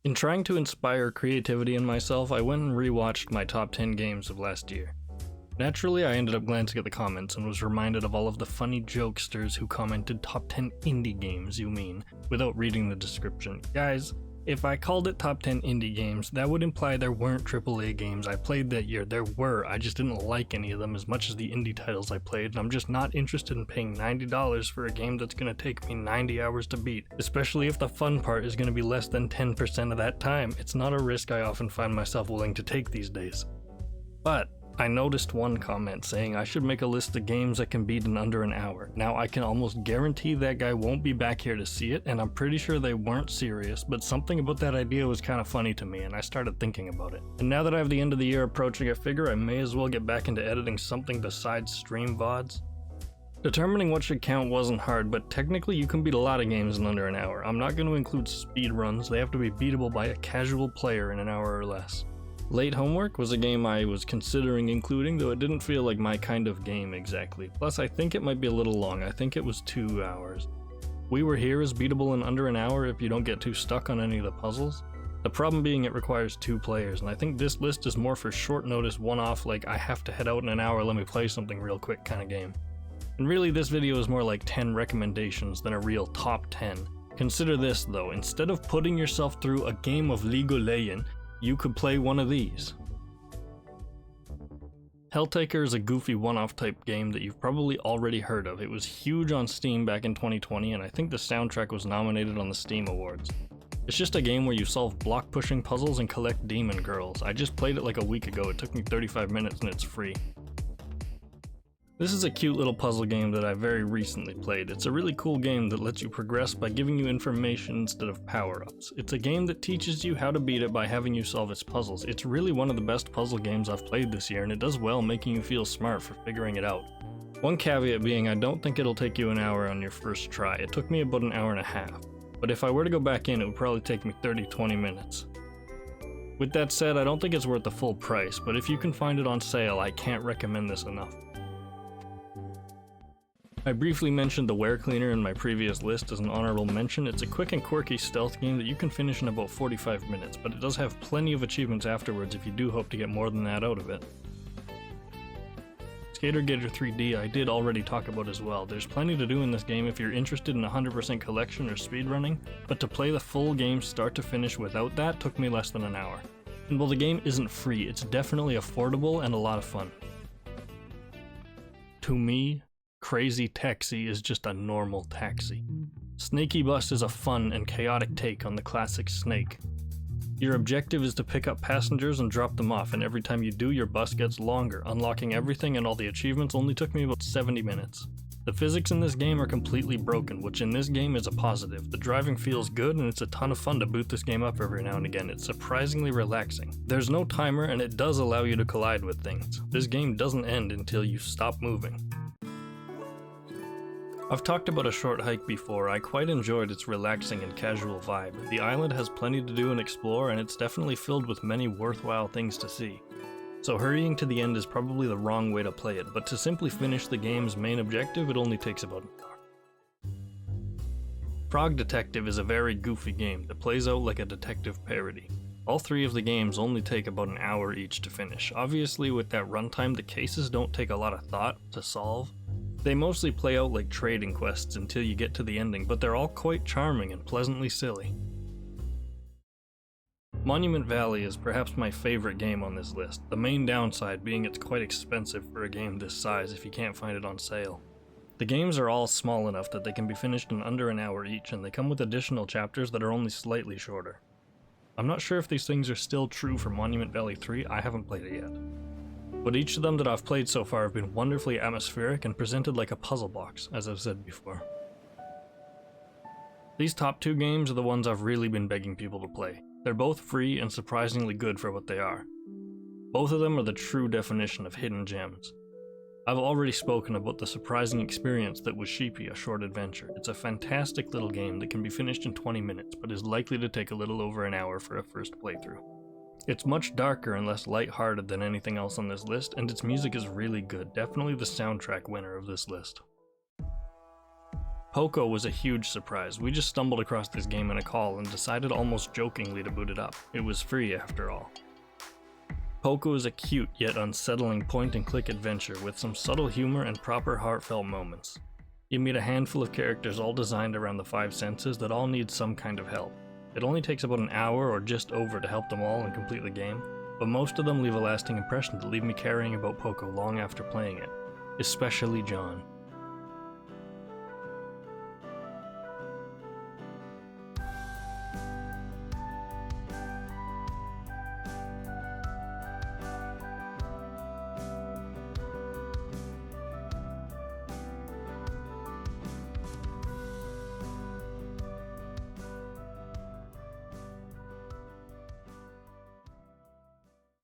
In trying to inspire creativity in myself, I went and rewatched my top 10 games of last year. Naturally, I ended up glancing at the comments and was reminded of all of the funny jokesters who commented top 10 indie games, you mean, without reading the description. Guys, if I called it top 10 indie games, that would imply there weren't AAA games I played that year. There were, I just didn't like any of them as much as the indie titles I played, and I'm just not interested in paying $90 for a game that's going to take me 90 hours to beat, especially if the fun part is going to be less than 10% of that time. It's not a risk I often find myself willing to take these days. But I noticed one comment saying I should make a list of games I can beat in under an hour. Now I can almost guarantee that guy won't be back here to see it, and I'm pretty sure they weren't serious, but something about that idea was kind of funny to me and I started thinking about it. And now that I have the end of the year approaching, I figure I may as well get back into editing something besides stream VODs. Determining what should count wasn't hard, but technically you can beat a lot of games in under an hour. I'm not going to include speedruns, they have to be beatable by a casual player in an hour or less. Late Homework was a game I was considering including, though it didn't feel like my kind of game exactly. Plus I think it might be a little long, I think it was 2 hours. We Were Here is beatable in under an hour if you don't get too stuck on any of the puzzles. The problem being it requires 2 players, and I think this list is more for short notice one-off, like I have to head out in an hour, let me play something real quick kind of game. And really this video is more like 10 recommendations than a real top 10. Consider this though, instead of putting yourself through a game of League of Legends, you could play one of these. Helltaker is a goofy one-off type game that you've probably already heard of. It was huge on Steam back in 2020, and I think the soundtrack was nominated on the Steam Awards. It's just a game where you solve block-pushing puzzles and collect demon girls. I just played it like a week ago, it took me 35 minutes and it's free. This is a cute little puzzle game that I very recently played. It's a really cool game that lets you progress by giving you information instead of power-ups. It's a game that teaches you how to beat it by having you solve its puzzles. It's really one of the best puzzle games I've played this year, and it does well making you feel smart for figuring it out. One caveat being I don't think it'll take you an hour on your first try. It took me about an hour and a half. But if I were to go back in, it would probably take me 30-20 minutes. With that said, I don't think it's worth the full price, but if you can find it on sale, I can't recommend this enough. I briefly mentioned the Werecleaner in my previous list as an honorable mention. It's a quick and quirky stealth game that you can finish in about 45 minutes, but it does have plenty of achievements afterwards if you do hope to get more than that out of it. Skator Gator 3D I did already talk about as well. There's plenty to do in this game if you're interested in 100% collection or speedrunning, but to play the full game start to finish without that took me less than an hour. And while the game isn't free, it's definitely affordable and a lot of fun. To me, Crazy Taxi is just a normal taxi. Snakeybus is a fun and chaotic take on the classic Snake. Your objective is to pick up passengers and drop them off, and every time you do, your bus gets longer. Unlocking everything and all the achievements only took me about 70 minutes. The physics in this game are completely broken, which in this game is a positive. The driving feels good, and it's a ton of fun to boot this game up every now and again. It's surprisingly relaxing. There's no timer, and it does allow you to collide with things. This game doesn't end until you stop moving. I've talked about A Short Hike before. I quite enjoyed its relaxing and casual vibe. The island has plenty to do and explore, and it's definitely filled with many worthwhile things to see. So hurrying to the end is probably the wrong way to play it, but to simply finish the game's main objective, it only takes about an hour. Frog Detective is a very goofy game that plays out like a detective parody. All 3 of the games only take about an hour each to finish. Obviously with that runtime, the cases don't take a lot of thought to solve. They mostly play out like trading quests until you get to the ending, but they're all quite charming and pleasantly silly. Monument Valley is perhaps my favorite game on this list, the main downside being it's quite expensive for a game this size if you can't find it on sale. The games are all small enough that they can be finished in under an hour each, and they come with additional chapters that are only slightly shorter. I'm not sure if these things are still true for Monument Valley 3, I haven't played it yet. But each of them that I've played so far have been wonderfully atmospheric and presented like a puzzle box, as I've said before. These top 2 games are the ones I've really been begging people to play. They're both free and surprisingly good for what they are. Both of them are the true definition of hidden gems. I've already spoken about the surprising experience that was Sheepy, A Short Adventure. It's a fantastic little game that can be finished in 20 minutes, but is likely to take a little over an hour for a first playthrough. It's much darker and less lighthearted than anything else on this list, and its music is really good, definitely the soundtrack winner of this list. Poco was a huge surprise. We just stumbled across this game in a call and decided almost jokingly to boot it up. It was free after all. Poco is a cute yet unsettling point-and-click adventure with some subtle humor and proper heartfelt moments. You meet a handful of characters all designed around the 5 senses that all need some kind of help. It only takes about an hour or just over to help them all and complete the game, but most of them leave a lasting impression that leave me caring about Poco long after playing it, especially John.